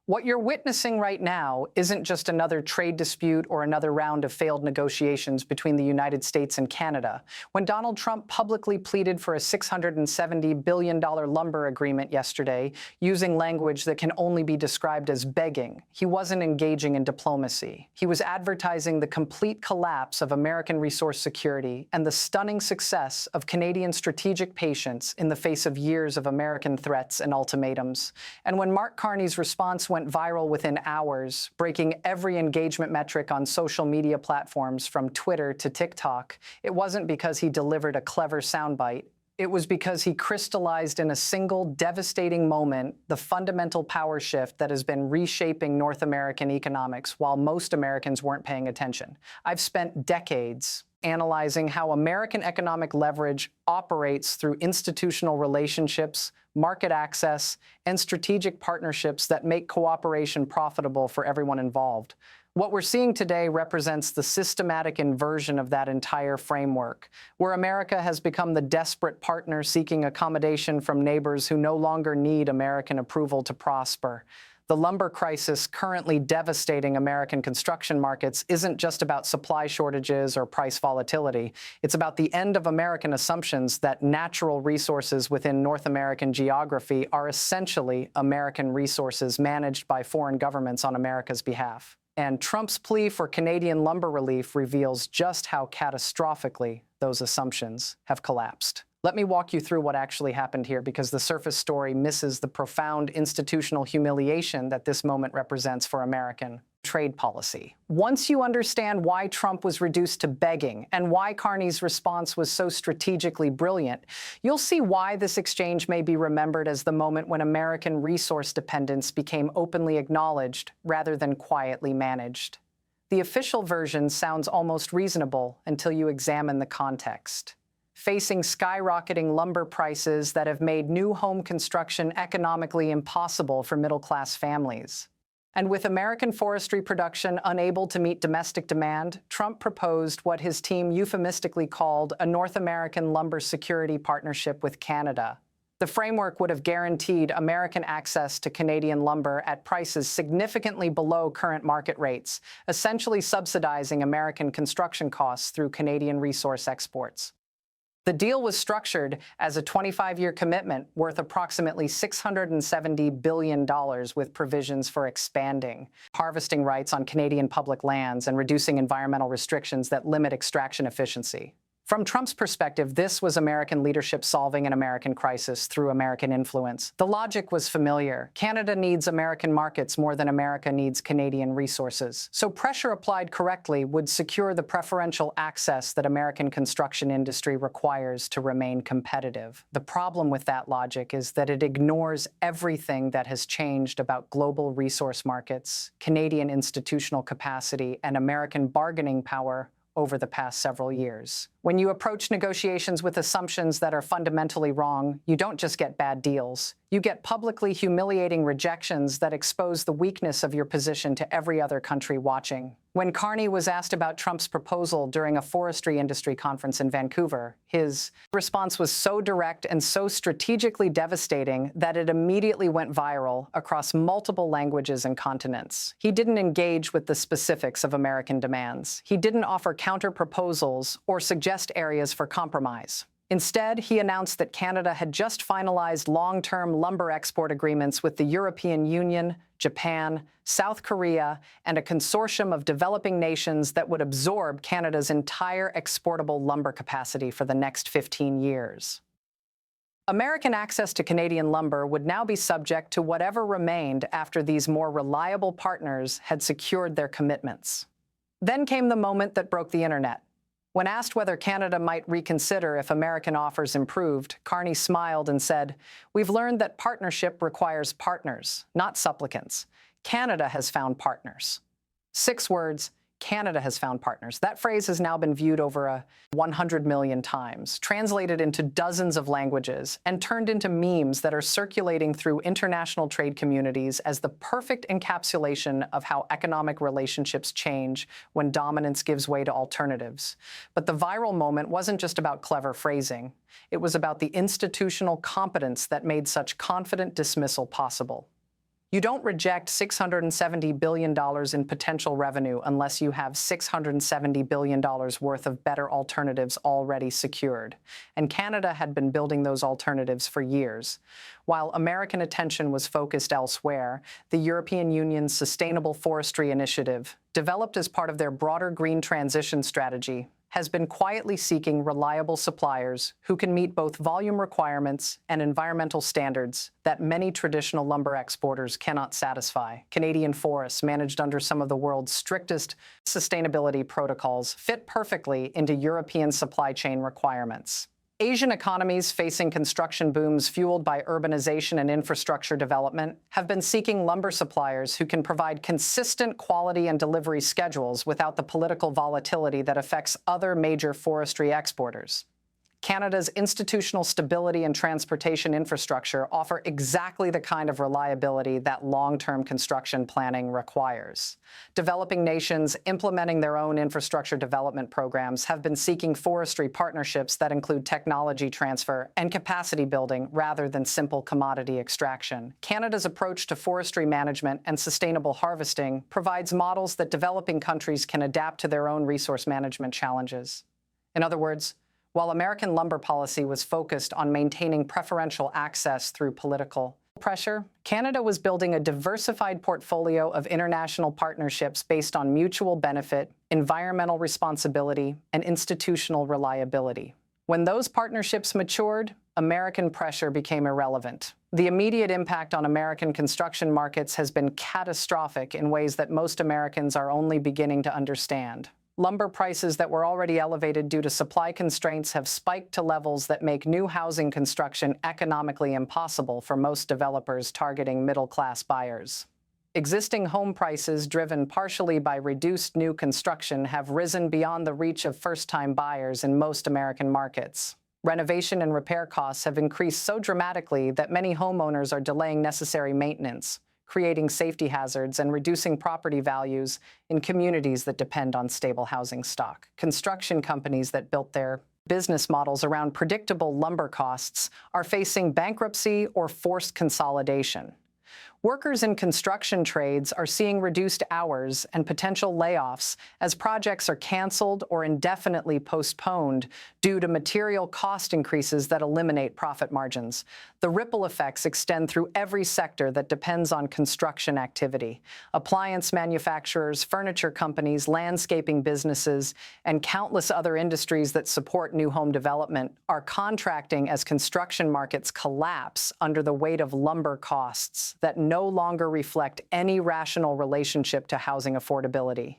What you're witnessing right now isn't just another trade dispute or another round of failed negotiations between the United States and Canada. When Donald Trump publicly pleaded for a $670 billion lumber agreement yesterday, using language that can only be described as begging, he wasn't engaging in diplomacy. He was advertising the complete collapse of American resource security and the stunning success of Canadian strategic patience in the face of years of American threats and ultimatums. And when Mark Carney's response went viral within hours, breaking every engagement metric on social media platforms from Twitter to TikTok, it wasn't because he delivered a clever soundbite. It was because he crystallized in a single devastating moment the fundamental power shift that has been reshaping North American economics while most Americans weren't paying attention. I've spent decades analyzing how American economic leverage operates through institutional relationships, market access, and strategic partnerships that make cooperation profitable for everyone involved. What we're seeing today represents the systematic inversion of that entire framework, where America has become the desperate partner seeking accommodation from neighbors who no longer need American approval to prosper. The lumber crisis currently devastating American construction markets isn't just about supply shortages or price volatility. It's about the end of American assumptions that natural resources within North American geography are essentially American resources managed by foreign governments on America's behalf. And Trump's plea for Canadian lumber relief reveals just how catastrophically those assumptions have collapsed. Let me walk you through what actually happened here, because the surface story misses the profound institutional humiliation that this moment represents for American trade policy. Once you understand why Trump was reduced to begging and why Carney's response was so strategically brilliant, you'll see why this exchange may be remembered as the moment when American resource dependence became openly acknowledged rather than quietly managed. The official version sounds almost reasonable until you examine the context. Facing skyrocketing lumber prices that have made new home construction economically impossible for middle-class families. And with American forestry production unable to meet domestic demand, Trump proposed what his team euphemistically called a North American lumber security partnership with Canada. The framework would have guaranteed American access to Canadian lumber at prices significantly below current market rates, essentially subsidizing American construction costs through Canadian resource exports. The deal was structured as a 25-year commitment worth approximately $670 billion, with provisions for expanding harvesting rights on Canadian public lands and reducing environmental restrictions that limit extraction efficiency. From Trump's perspective, this was American leadership solving an American crisis through American influence. The logic was familiar. Canada needs American markets more than America needs Canadian resources. So pressure applied correctly would secure the preferential access that American construction industry requires to remain competitive. The problem with that logic is that it ignores everything that has changed about global resource markets, Canadian institutional capacity, and American bargaining power over the past several years. When you approach negotiations with assumptions that are fundamentally wrong, you don't just get bad deals. You get publicly humiliating rejections that expose the weakness of your position to every other country watching. When Carney was asked about Trump's proposal during a forestry industry conference in Vancouver, his response was so direct and so strategically devastating that it immediately went viral across multiple languages and continents. He didn't engage with the specifics of American demands. He didn't offer counter-proposals or suggest areas for compromise. Instead, he announced that Canada had just finalized long-term lumber export agreements with the European Union, Japan, South Korea, and a consortium of developing nations that would absorb Canada's entire exportable lumber capacity for the next 15 years. American access to Canadian lumber would now be subject to whatever remained after these more reliable partners had secured their commitments. Then came the moment that broke the internet. When asked whether Canada might reconsider if American offers improved, Carney smiled and said, "We've learned that partnership requires partners, not supplicants. Canada has found partners." 6 words, Canada has found partners. That phrase has now been viewed over 100 million times, translated into dozens of languages, and turned into memes that are circulating through international trade communities as the perfect encapsulation of how economic relationships change when dominance gives way to alternatives. But the viral moment wasn't just about clever phrasing. It was about the institutional competence that made such confident dismissal possible. You don't reject $670 billion in potential revenue unless you have $670 billion worth of better alternatives already secured. And Canada had been building those alternatives for years. While American attention was focused elsewhere, the European Union's Sustainable Forestry Initiative, developed as part of their broader green transition strategy, has been quietly seeking reliable suppliers who can meet both volume requirements and environmental standards that many traditional lumber exporters cannot satisfy. Canadian forests, managed under some of the world's strictest sustainability protocols, fit perfectly into European supply chain requirements. Asian economies facing construction booms fueled by urbanization and infrastructure development have been seeking lumber suppliers who can provide consistent quality and delivery schedules without the political volatility that affects other major forestry exporters. Canada's institutional stability and transportation infrastructure offer exactly the kind of reliability that long-term construction planning requires. Developing nations implementing their own infrastructure development programs have been seeking forestry partnerships that include technology transfer and capacity building rather than simple commodity extraction. Canada's approach to forestry management and sustainable harvesting provides models that developing countries can adapt to their own resource management challenges. In other words, while American lumber policy was focused on maintaining preferential access through political pressure, Canada was building a diversified portfolio of international partnerships based on mutual benefit, environmental responsibility, and institutional reliability. When those partnerships matured, American pressure became irrelevant. The immediate impact on American construction markets has been catastrophic in ways that most Americans are only beginning to understand. Lumber prices that were already elevated due to supply constraints have spiked to levels that make new housing construction economically impossible for most developers targeting middle-class buyers. Existing home prices, driven partially by reduced new construction, have risen beyond the reach of first-time buyers in most American markets. Renovation and repair costs have increased so dramatically that many homeowners are delaying necessary maintenance, creating safety hazards and reducing property values in communities that depend on stable housing stock. Construction companies that built their business models around predictable lumber costs are facing bankruptcy or forced consolidation. Workers in construction trades are seeing reduced hours and potential layoffs as projects are canceled or indefinitely postponed due to material cost increases that eliminate profit margins. The ripple effects extend through every sector that depends on construction activity. Appliance manufacturers, furniture companies, landscaping businesses, and countless other industries that support new home development are contracting as construction markets collapse under the weight of lumber costs that no longer reflect any rational relationship to housing affordability.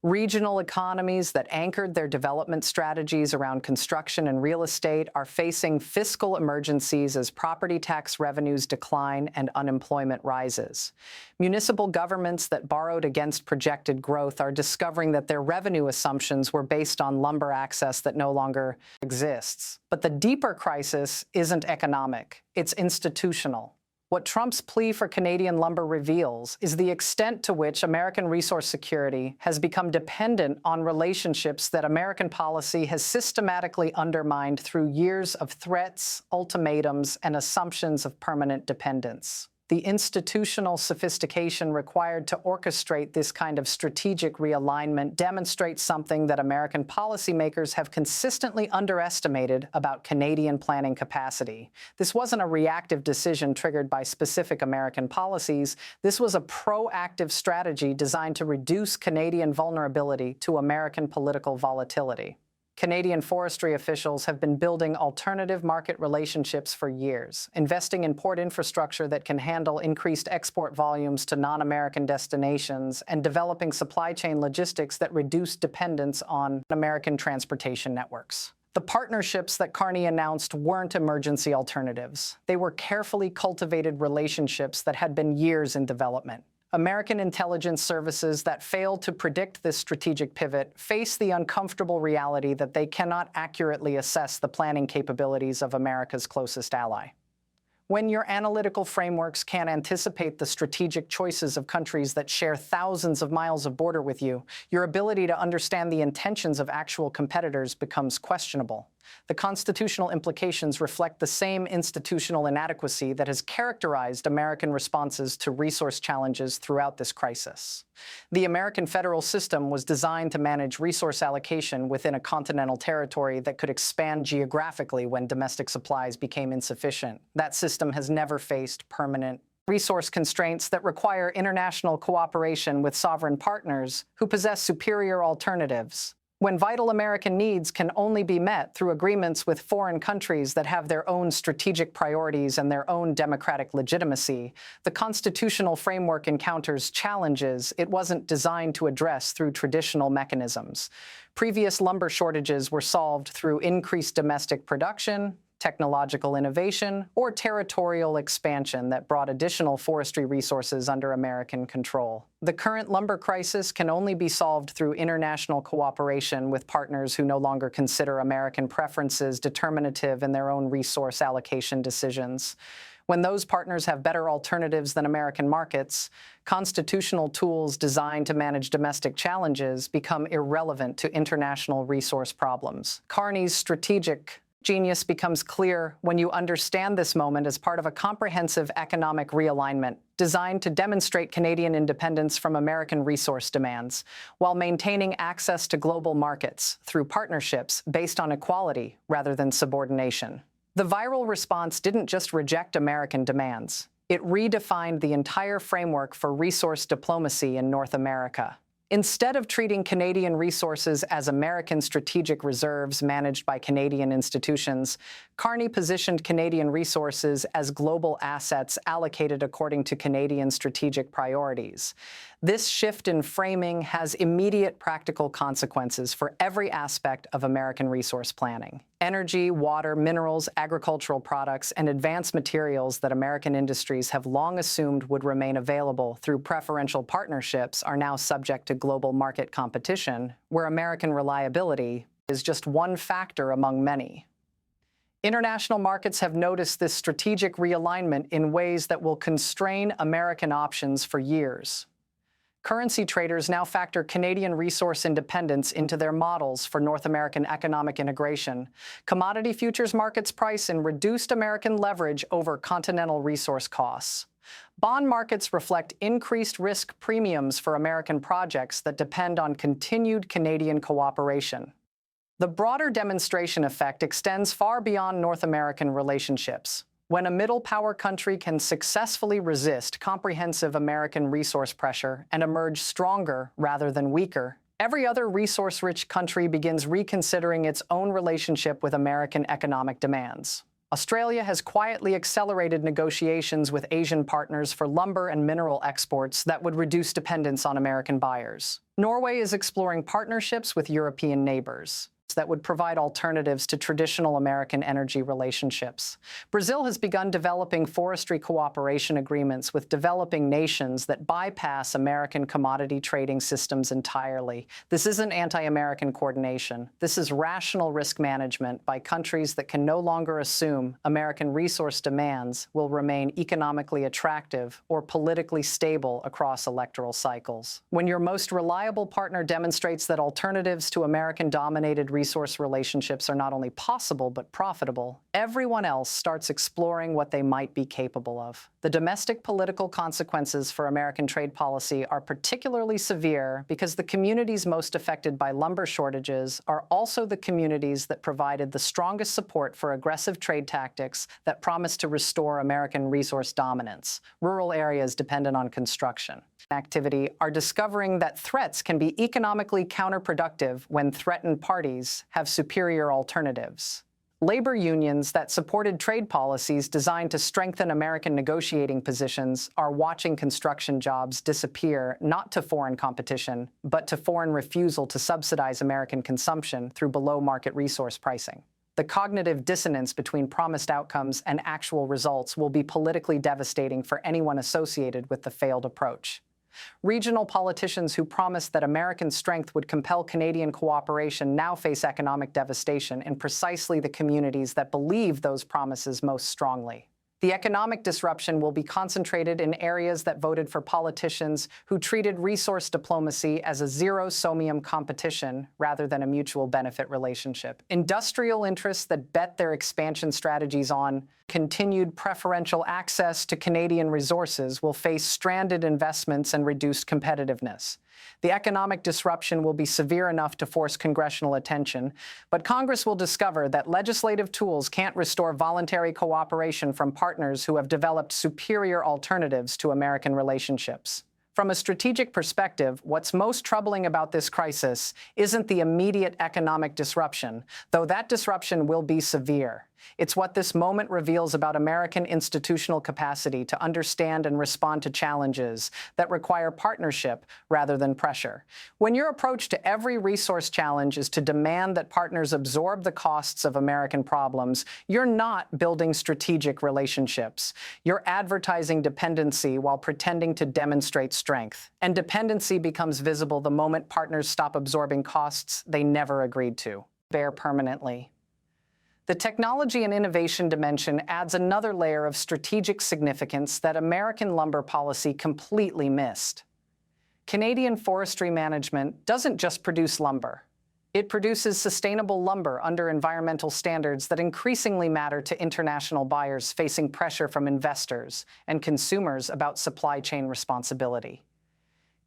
Regional economies that anchored their development strategies around construction and real estate are facing fiscal emergencies as property tax revenues decline and unemployment rises. Municipal governments that borrowed against projected growth are discovering that their revenue assumptions were based on lumber access that no longer exists. But the deeper crisis isn't economic, it's institutional. What Trump's plea for Canadian lumber reveals is the extent to which American resource security has become dependent on relationships that American policy has systematically undermined through years of threats, ultimatums, and assumptions of permanent dependence. The institutional sophistication required to orchestrate this kind of strategic realignment demonstrates something that American policymakers have consistently underestimated about Canadian planning capacity. This wasn't a reactive decision triggered by specific American policies. This was a proactive strategy designed to reduce Canadian vulnerability to American political volatility. Canadian forestry officials have been building alternative market relationships for years, investing in port infrastructure that can handle increased export volumes to non-American destinations, and developing supply chain logistics that reduce dependence on American transportation networks. The partnerships that Carney announced weren't emergency alternatives. They were carefully cultivated relationships that had been years in development. American intelligence services that fail to predict this strategic pivot face the uncomfortable reality that they cannot accurately assess the planning capabilities of America's closest ally. When your analytical frameworks can't anticipate the strategic choices of countries that share thousands of miles of border with you, your ability to understand the intentions of actual competitors becomes questionable. The constitutional implications reflect the same institutional inadequacy that has characterized American responses to resource challenges throughout this crisis. The American federal system was designed to manage resource allocation within a continental territory that could expand geographically when domestic supplies became insufficient. That system has never faced permanent resource constraints that require international cooperation with sovereign partners who possess superior alternatives. When vital American needs can only be met through agreements with foreign countries that have their own strategic priorities and their own democratic legitimacy, the constitutional framework encounters challenges it wasn't designed to address through traditional mechanisms. Previous lumber shortages were solved through increased domestic production, technological innovation, or territorial expansion that brought additional forestry resources under American control. The current lumber crisis can only be solved through international cooperation with partners who no longer consider American preferences determinative in their own resource allocation decisions. When those partners have better alternatives than American markets, constitutional tools designed to manage domestic challenges become irrelevant to international resource problems. Carney's strategic genius becomes clear when you understand this moment as part of a comprehensive economic realignment designed to demonstrate Canadian independence from American resource demands, while maintaining access to global markets through partnerships based on equality rather than subordination. The viral response didn't just reject American demands. It redefined the entire framework for resource diplomacy in North America. Instead of treating Canadian resources as American strategic reserves managed by Canadian institutions, Carney positioned Canadian resources as global assets allocated according to Canadian strategic priorities. This shift in framing has immediate practical consequences for every aspect of American resource planning. Energy, water, minerals, agricultural products, and advanced materials that American industries have long assumed would remain available through preferential partnerships are now subject to global market competition, where American reliability is just one factor among many. International markets have noticed this strategic realignment in ways that will constrain American options for years. Currency traders now factor Canadian resource independence into their models for North American economic integration. Commodity futures markets price in reduced American leverage over continental resource costs. Bond markets reflect increased risk premiums for American projects that depend on continued Canadian cooperation. The broader demonstration effect extends far beyond North American relationships. When a middle power country can successfully resist comprehensive American resource pressure and emerge stronger rather than weaker, every other resource-rich country begins reconsidering its own relationship with American economic demands. Australia has quietly accelerated negotiations with Asian partners for lumber and mineral exports that would reduce dependence on American buyers. Norway is exploring partnerships with European neighbors that would provide alternatives to traditional American energy relationships. Brazil has begun developing forestry cooperation agreements with developing nations that bypass American commodity trading systems entirely. This isn't anti-American coordination. This is rational risk management by countries that can no longer assume American resource demands will remain economically attractive or politically stable across electoral cycles. When your most reliable partner demonstrates that alternatives to American-dominated resource relationships are not only possible but profitable, everyone else starts exploring what they might be capable of. The domestic political consequences for American trade policy are particularly severe because the communities most affected by lumber shortages are also the communities that provided the strongest support for aggressive trade tactics that promise to restore American resource dominance. Rural areas dependent on construction activity are discovering that threats can be economically counterproductive when threatened parties have superior alternatives. Labor unions that supported trade policies designed to strengthen American negotiating positions are watching construction jobs disappear not to foreign competition, but to foreign refusal to subsidize American consumption through below-market resource pricing. The cognitive dissonance between promised outcomes and actual results will be politically devastating for anyone associated with the failed approach. Regional politicians who promised that American strength would compel Canadian cooperation now face economic devastation in precisely the communities that believe those promises most strongly. The economic disruption will be concentrated in areas that voted for politicians who treated resource diplomacy as a zero-sum competition rather than a mutual benefit relationship. Industrial interests that bet their expansion strategies on continued preferential access to Canadian resources will face stranded investments and reduced competitiveness. The economic disruption will be severe enough to force congressional attention, but Congress will discover that legislative tools can't restore voluntary cooperation from partners who have developed superior alternatives to American relationships. From a strategic perspective, what's most troubling about this crisis isn't the immediate economic disruption, though that disruption will be severe. It's what this moment reveals about American institutional capacity to understand and respond to challenges that require partnership rather than pressure. When your approach to every resource challenge is to demand that partners absorb the costs of American problems, you're not building strategic relationships. You're advertising dependency while pretending to demonstrate strength. And dependency becomes visible the moment partners stop absorbing costs they never agreed to. Bear permanently. The technology and innovation dimension adds another layer of strategic significance that American lumber policy completely missed. Canadian forestry management doesn't just produce lumber. It produces sustainable lumber under environmental standards that increasingly matter to international buyers facing pressure from investors and consumers about supply chain responsibility.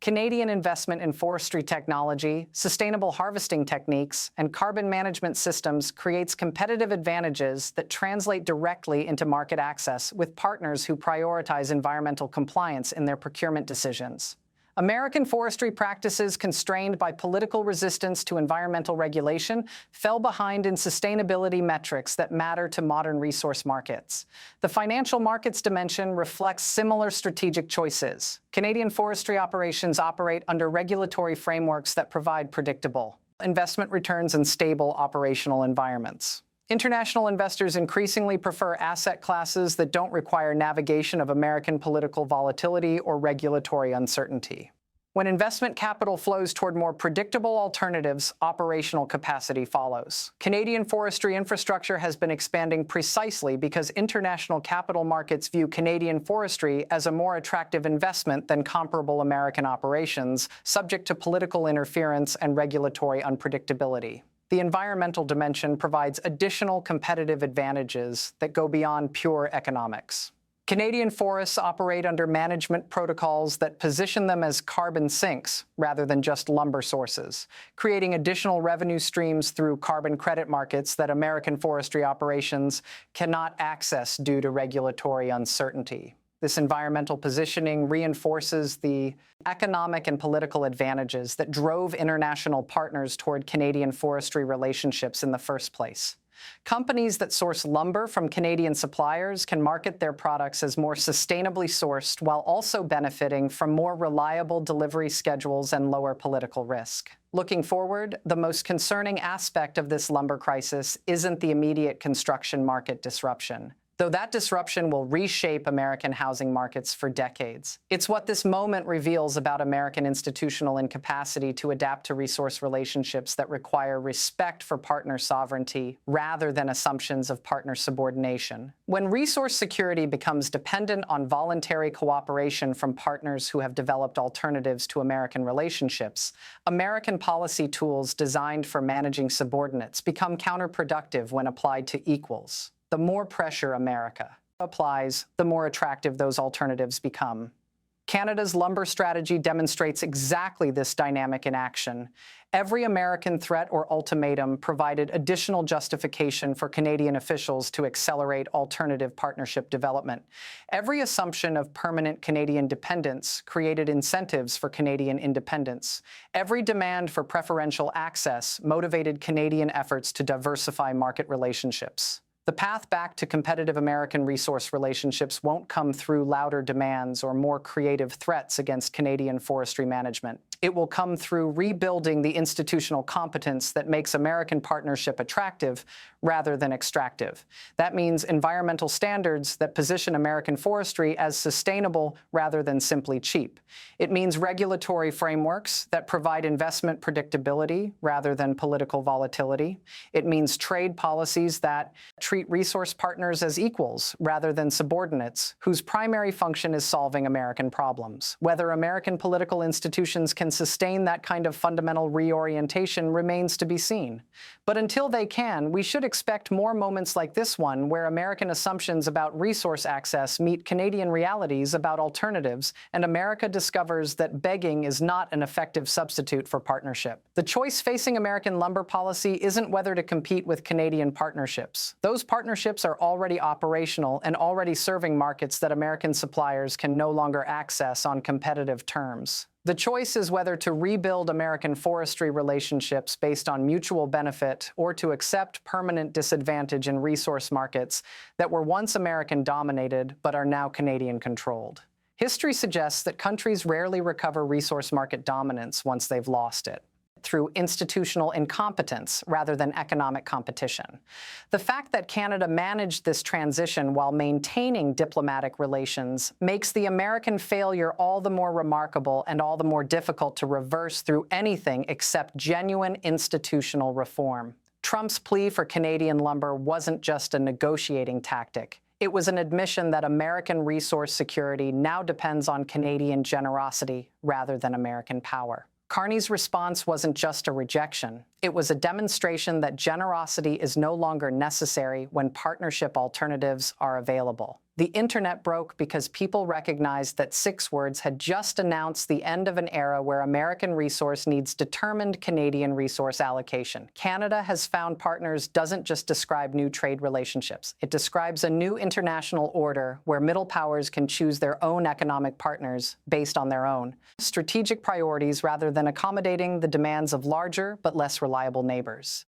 Canadian investment in forestry technology, sustainable harvesting techniques, and carbon management systems creates competitive advantages that translate directly into market access with partners who prioritize environmental compliance in their procurement decisions. American forestry practices constrained by political resistance to environmental regulation fell behind in sustainability metrics that matter to modern resource markets. The financial markets dimension reflects similar strategic choices. Canadian forestry operations operate under regulatory frameworks that provide predictable investment returns and stable operational environments. International investors increasingly prefer asset classes that don't require navigation of American political volatility or regulatory uncertainty. When investment capital flows toward more predictable alternatives, operational capacity follows. Canadian forestry infrastructure has been expanding precisely because international capital markets view Canadian forestry as a more attractive investment than comparable American operations, subject to political interference and regulatory unpredictability. The environmental dimension provides additional competitive advantages that go beyond pure economics. Canadian forests operate under management protocols that position them as carbon sinks rather than just lumber sources, creating additional revenue streams through carbon credit markets that American forestry operations cannot access due to regulatory uncertainty. This environmental positioning reinforces the economic and political advantages that drove international partners toward Canadian forestry relationships in the first place. Companies that source lumber from Canadian suppliers can market their products as more sustainably sourced while also benefiting from more reliable delivery schedules and lower political risk. Looking forward, the most concerning aspect of this lumber crisis isn't the immediate construction market disruption, though that disruption will reshape American housing markets for decades. It's what this moment reveals about American institutional incapacity to adapt to resource relationships that require respect for partner sovereignty rather than assumptions of partner subordination. When resource security becomes dependent on voluntary cooperation from partners who have developed alternatives to American relationships, American policy tools designed for managing subordinates become counterproductive when applied to equals. The more pressure America applies, the more attractive those alternatives become. Canada's lumber strategy demonstrates exactly this dynamic in action. Every American threat or ultimatum provided additional justification for Canadian officials to accelerate alternative partnership development. Every assumption of permanent Canadian dependence created incentives for Canadian independence. Every demand for preferential access motivated Canadian efforts to diversify market relationships. The path back to competitive American resource relationships won't come through louder demands or more creative threats against Canadian forestry management. It will come through rebuilding the institutional competence that makes American partnership attractive rather than extractive. That means environmental standards that position American forestry as sustainable rather than simply cheap. It means regulatory frameworks that provide investment predictability rather than political volatility. It means trade policies that treat resource partners as equals rather than subordinates, whose primary function is solving American problems. Whether American political institutions can sustain that kind of fundamental reorientation remains to be seen. But until they can, we should expect more moments like this one, where American assumptions about resource access meet Canadian realities about alternatives, and America discovers that begging is not an effective substitute for partnership. The choice facing American lumber policy isn't whether to compete with Canadian partnerships. Those partnerships are already operational and already serving markets that American suppliers can no longer access on competitive terms. The choice is whether to rebuild American forestry relationships based on mutual benefit or to accept permanent disadvantage in resource markets that were once American-dominated but are now Canadian-controlled. History suggests that countries rarely recover resource market dominance once they've lost it, through institutional incompetence rather than economic competition. The fact that Canada managed this transition while maintaining diplomatic relations makes the American failure all the more remarkable and all the more difficult to reverse through anything except genuine institutional reform. Trump's plea for Canadian lumber wasn't just a negotiating tactic. It was an admission that American resource security now depends on Canadian generosity rather than American power. Carney's response wasn't just a rejection. It was a demonstration that generosity is no longer necessary when partnership alternatives are available. The internet broke because people recognized that 6 Words had just announced the end of an era where American resource needs determined Canadian resource allocation. Canada has found partners doesn't just describe new trade relationships. It describes a new international order where middle powers can choose their own economic partners based on their own strategic priorities rather than accommodating the demands of larger but less reliable neighbors.